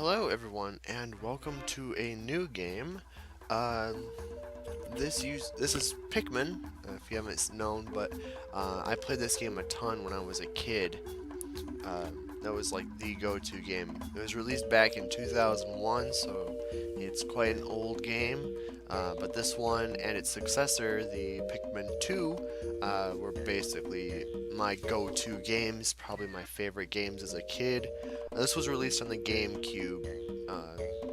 Hello everyone and welcome to a new game. Uh, this is Pikmin, if you haven't known, but I played this game a ton when I was a kid. Uh, that was like the go-to game. It was released back in 2001, so it's quite an old game. But this one and its successor, the Pikmin 2, were basically my go-to games, probably my favorite games as a kid. This was released on the GameCube,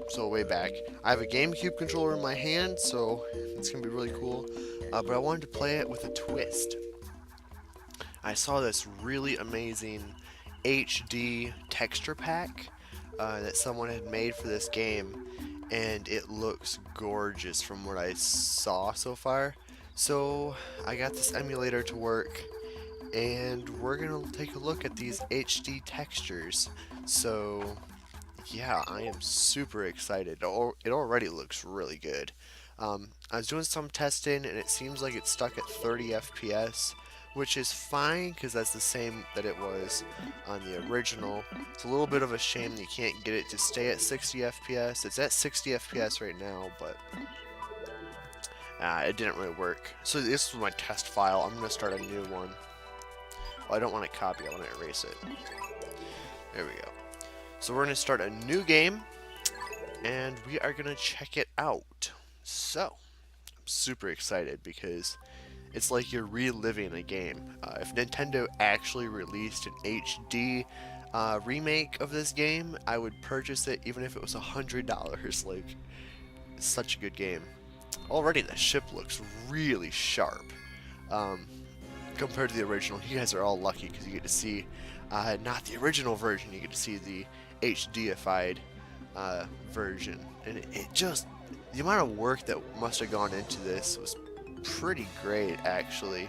so way back. I have a GameCube controller in my hand, so it's gonna be really cool. But I wanted to play it with a twist. I saw this really amazing HD texture pack that someone had made for this game, and it looks gorgeous from what I saw so far. So I got this emulator to work, and we're gonna take a look at these HD textures. So yeah, I am super excited. It already looks really good. I was doing some testing and it seems like it's stuck at 30 FPS, which is fine because that's the same that it was on the original. It's a little bit of a shame that you can't get it to stay at 60 FPS. It's at 60 FPS right now, but it didn't really work. So this was my test file. I'm going to start a new one. Well, I don't want to copy, I want to erase it. There we go. So we're going to start a new game, and we are going to check it out. So, I'm super excited because it's like you're reliving a game. If Nintendo actually released an HD remake of this game, I would purchase it even if it was $100. Like, it's such a good game. Already the ship looks really sharp compared to the original. You guys are all lucky because you get to see not the original version, you get to see the HDified version. And it just, the amount of work that must have gone into this was pretty great, actually.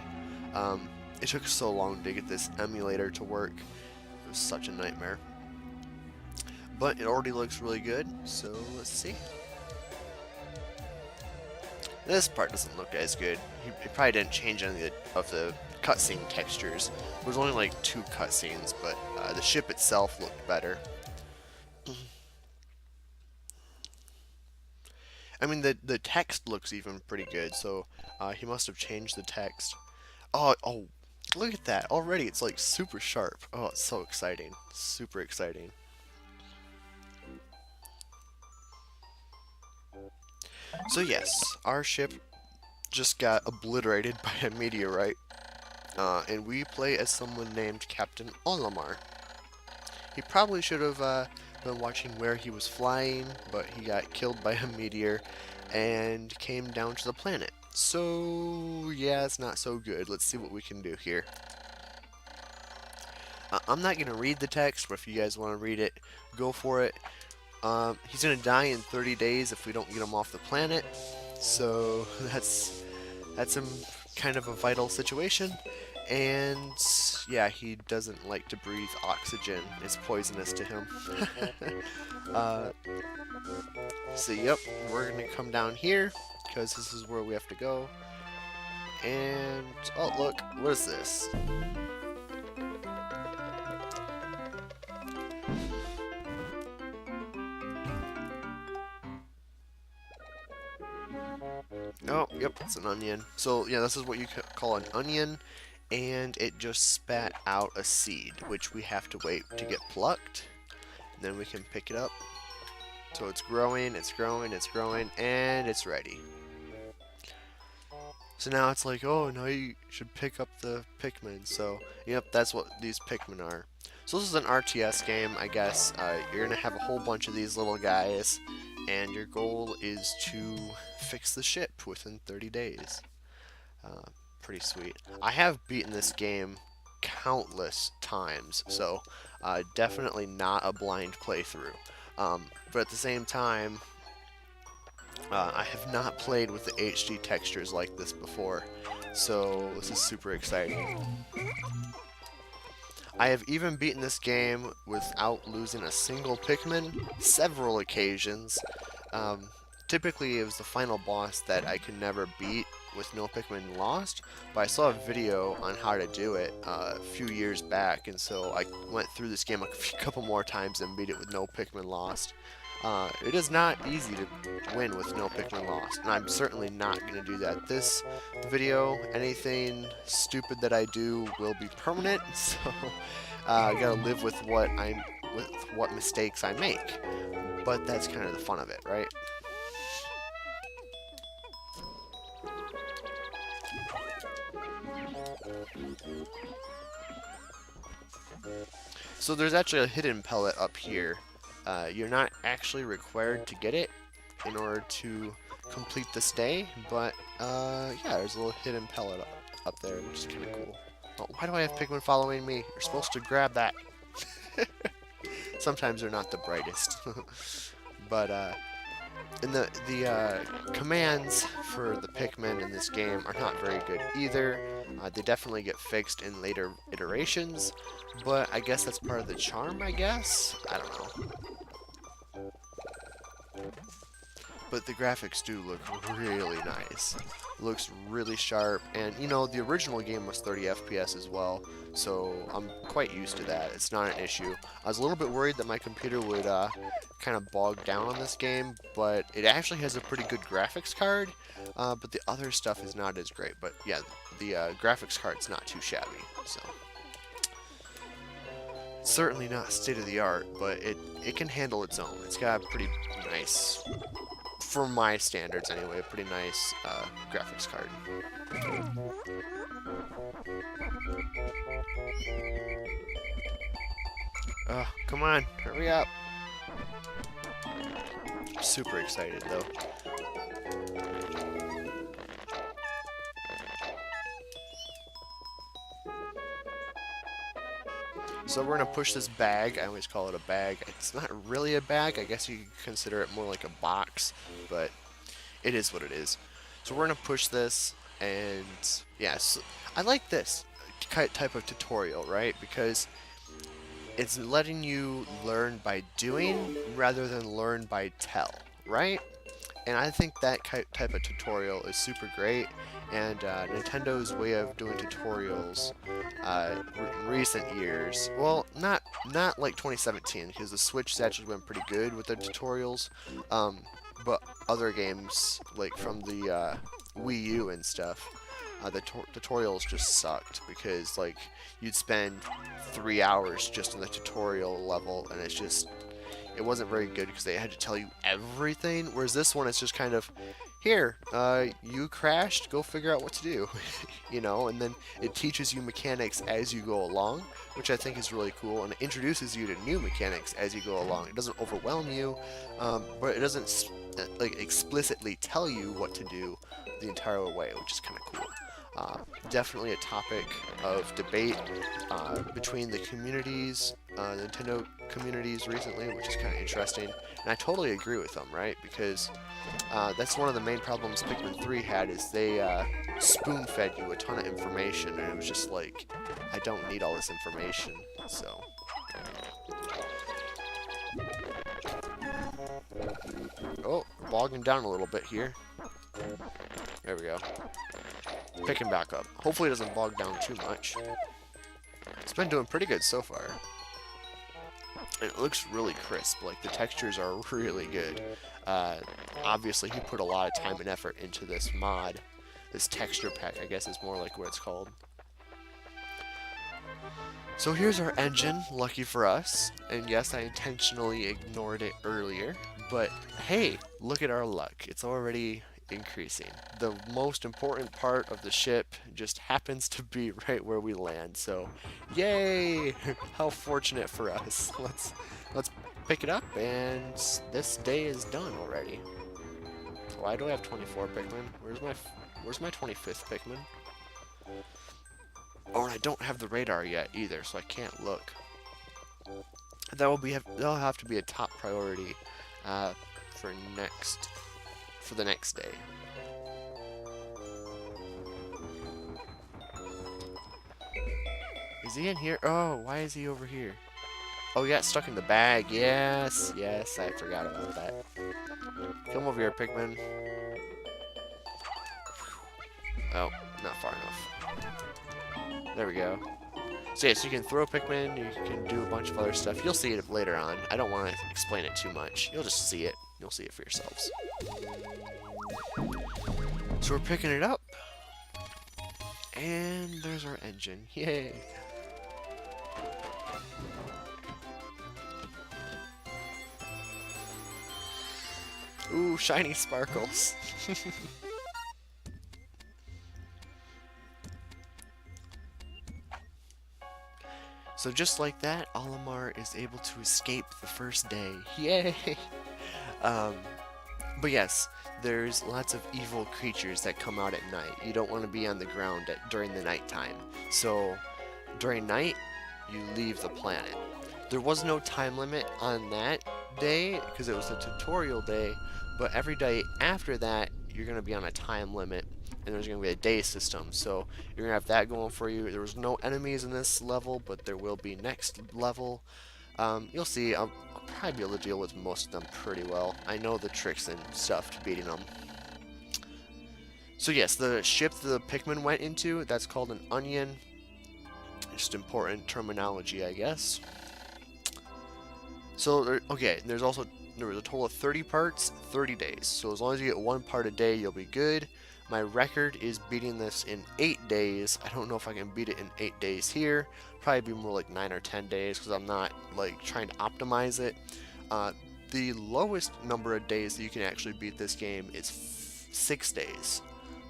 It took so long to get this emulator to work. It was such a nightmare. But it already looks really good, so let's see. This part doesn't look as good. He probably didn't change any of the cutscene textures. There was only like 2 cutscenes, but the ship itself looked better. I mean, the text looks even pretty good, so he must have changed the text. Oh, look at that. Already it's like super sharp. Oh, it's so exciting. Super exciting. So yes, our ship just got obliterated by a meteorite, and we play as someone named Captain Olimar. He probably should have been watching where he was flying, but he got killed by a meteor and came down to the planet. So yeah, it's not so good. Let's see what we can do here. I'm not going to read the text, but if you guys want to read it, go for it. He's going to die in 30 days if we don't get him off the planet. So that's kind of a vital situation. And yeah, he doesn't like to breathe oxygen. It's poisonous to him. So yep, we're going to come down here because this is where we have to go. And oh look, what is this? Oh, yep, it's an onion. So, yeah, this is what you call an onion, and it just spat out a seed, which we have to wait to get plucked. And then we can pick it up. So it's growing, it's growing, it's growing, and it's ready. So now it's like, oh, now you should pick up the Pikmin. So, yep, that's what these Pikmin are. So this is an RTS game, I guess. You're going to have a whole bunch of these little guys, and your goal is to fix the ship within 30 days. Pretty sweet. I have beaten this game countless times, so definitely not a blind playthrough. But at the same time, I have not played with the HD textures like this before, so this is super exciting. I have even beaten this game without losing a single Pikmin several occasions. typically it was the final boss that I could never beat with no Pikmin lost, but I saw a video on how to do it a few years back, and so I went through this game a couple more times and beat it with no Pikmin lost. It is not easy to win with no Pikmin lost, and I'm certainly not going to do that. This video, anything stupid that I do will be permanent, so I gotta live with what mistakes I make. But that's kind of the fun of it, right? So there's actually a hidden pellet up here. You're not actually required to get it in order to complete this day, but yeah, there's a little hidden pellet up there, which is kind of cool. Oh, why do I have Pikmin following me? You're supposed to grab that. Sometimes they're not the brightest. But and the commands for the Pikmin in this game are not very good either. They definitely get fixed in later iterations, but I guess that's part of the charm, I guess? I don't know. But the graphics do look really nice. Looks really sharp, and you know, the original game was 30 FPS as well, so I'm quite used to that. It's not an issue. I was a little bit worried that my computer would kind of bog down on this game, but it actually has a pretty good graphics card, but the other stuff is not as great. But yeah, the graphics card's not too shabby, so certainly not state-of-the-art, but it can handle its own. It's got a pretty nice, for my standards anyway, a pretty nice graphics card. Come on, hurry up. Super excited though. So we're gonna push this bag. I always call it a bag. It's not really a bag. I guess you could consider it more like a box, but it is what it is. So we're gonna push this, and yes, I like this type of tutorial, right? Because it's letting you learn by doing rather than learn by tell, right? And I think that type of tutorial is super great, and Nintendo's way of doing tutorials in recent years, well, not like 2017, because the Switch has actually been pretty good with their tutorials, but other games, like from the Wii U and stuff, the tutorials just sucked, because like you'd spend 3 hours just in the tutorial level, and it wasn't very good because they had to tell you everything, whereas this one is just kind of, here, you crashed, go figure out what to do, you know, and then it teaches you mechanics as you go along, which I think is really cool, and it introduces you to new mechanics as you go along. It doesn't overwhelm you, but it doesn't like explicitly tell you what to do the entire way, which is kind of cool. Definitely a topic of debate between the communities, Nintendo communities recently, which is kind of interesting. And I totally agree with them, right? Because that's one of the main problems Pikmin 3 had, is they spoon-fed you a ton of information, and it was just like, I don't need all this information, so. Oh, bogging down a little bit here. There we go. Picking back up. Hopefully it doesn't bog down too much. It's been doing pretty good so far. It looks really crisp. Like, the textures are really good. Obviously, he put a lot of time and effort into this mod. This texture pack, I guess, is more like what it's called. So here's our engine, lucky for us. And yes, I intentionally ignored it earlier. But hey, look at our luck. It's already increasing. The most important part of the ship just happens to be right where we land. So, yay! How fortunate for us. Let's pick it up, and this day is done already. Why do I have 24 Pikmin? Where's my 25th Pikmin? Oh, and I don't have the radar yet either, so I can't look. That'll have to be a top priority for the next day. Is he in here? Oh, why is he over here? Oh, yeah, stuck in the bag. Yes, I forgot about that. Come over here, Pikmin. Oh, not far enough. There we go. So yes, you can throw Pikmin, you can do a bunch of other stuff. You'll see it later on. I don't want to explain it too much. You'll just see it. You'll see it for yourselves. So we're picking it up. And there's our engine. Yay! Ooh, shiny sparkles. So just like that, Olimar is able to escape the first day. Yay! Um, but yes, there's lots of evil creatures that come out at night. You don't want to be on the ground during the nighttime. So during night, you leave the planet. There was no time limit on that day because it was a tutorial day, but every day after that, you're going to be on a time limit, and there's going to be a day system. So you're going to have that going for you. There was no enemies in this level, but there will be next level. You'll see, I'll probably be able to deal with most of them pretty well. I know the tricks and stuff to beating them. So yes, the ship the Pikmin went into, that's called an onion. Just important terminology, I guess. So, okay, there was a total of 30 parts, 30 days. So as long as you get one part a day, you'll be good. My record is beating this in 8 days. I don't know if I can beat it in 8 days here. Probably be more like 9 or 10 days because I'm not like trying to optimize it. The lowest number of days that you can actually beat this game is 6 days.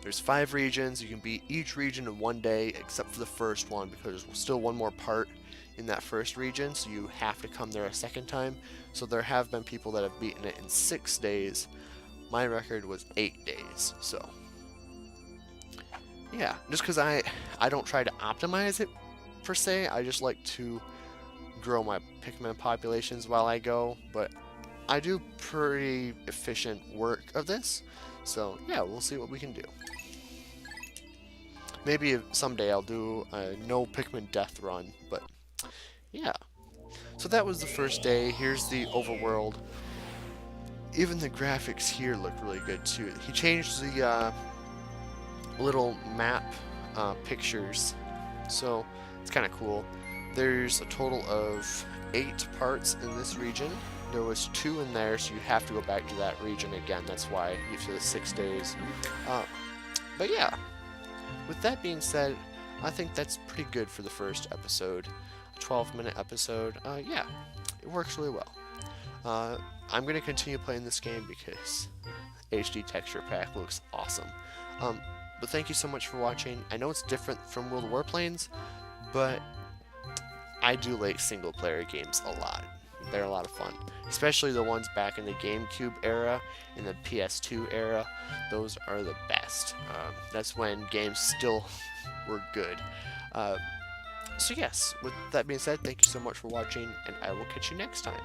There's 5 regions. You can beat each region in 1 day except for the first one because there's still one more part in that first region, so you have to come there a second time. So there have been people that have beaten it in 6 days. My record was 8 days, so yeah, just because I don't try to optimize it per se, I just like to grow my Pikmin populations while I go, but I do pretty efficient work of this, so yeah, we'll see what we can do. Maybe someday I'll do a no Pikmin death run, but yeah. So that was the first day. Here's the overworld. Even the graphics here look really good too. He changed the little map pictures, so it's kind of cool. There's a total of 8 parts in this region. There was 2 in there, so you have to go back to that region again. That's why you have the 6 days. But yeah, with that being said, I think that's pretty good for the first episode. A 12-minute episode. Yeah, it works really well. I'm going to continue playing this game because HD texture pack looks awesome. But thank you so much for watching. I know it's different from World of Warplanes, but I do like single-player games a lot. They're a lot of fun, especially the ones back in the GameCube era, in the PS2 era. Those are the best. That's when games still were good. So yes, with that being said, thank you so much for watching, and I will catch you next time.